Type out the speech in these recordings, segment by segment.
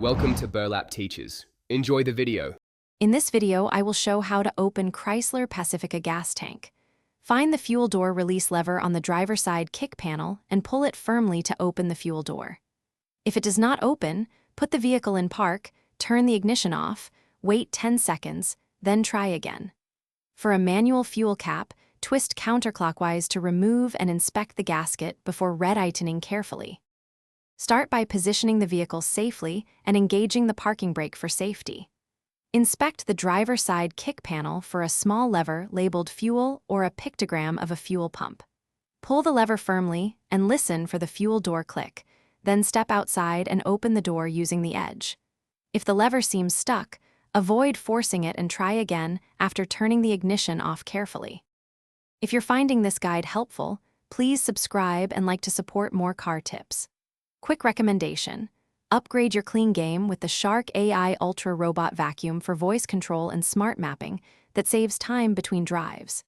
Welcome to Burlap Teachers. Enjoy the video. In this video, I will show how to open Chrysler Pacifica gas tank. Find the fuel door release lever on the driver's side kick panel and pull it firmly to open the fuel door. If it does not open, put the vehicle in park, turn the ignition off, wait 10 seconds, then try again. For a manual fuel cap, twist counterclockwise to remove and inspect the gasket before red-itening carefully. Start by positioning the vehicle safely and engaging the parking brake for safety. Inspect the driver's side kick panel for a small lever labeled fuel or a pictogram of a fuel pump. Pull the lever firmly and listen for the fuel door click, then step outside and open the door using the edge. If the lever seems stuck, avoid forcing it and try again after turning the ignition off carefully. If you're finding this guide helpful, please subscribe and like to support more car tips. Quick recommendation: upgrade your clean game with the Shark AI Ultra Robot Vacuum for voice control and smart mapping that saves time between drives.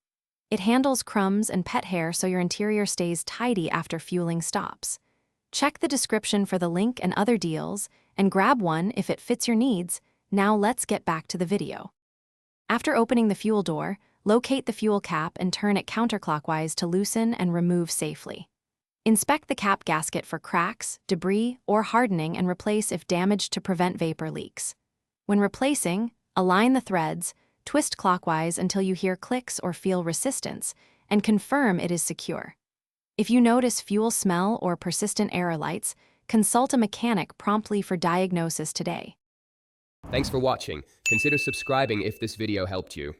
It handles crumbs and pet hair so your interior stays tidy after fueling stops. Check the description for the link and other deals, and grab one if it fits your needs. Now let's get back to the video. After opening the fuel door, locate the fuel cap and turn it counterclockwise to loosen and remove safely. Inspect the cap gasket for cracks, debris, or hardening and replace if damaged to prevent vapor leaks. When replacing, align the threads, twist clockwise until you hear clicks or feel resistance, and confirm it is secure. If you notice fuel smell or persistent error lights, consult a mechanic promptly for diagnosis today. Thanks for watching. Consider subscribing if this video helped you.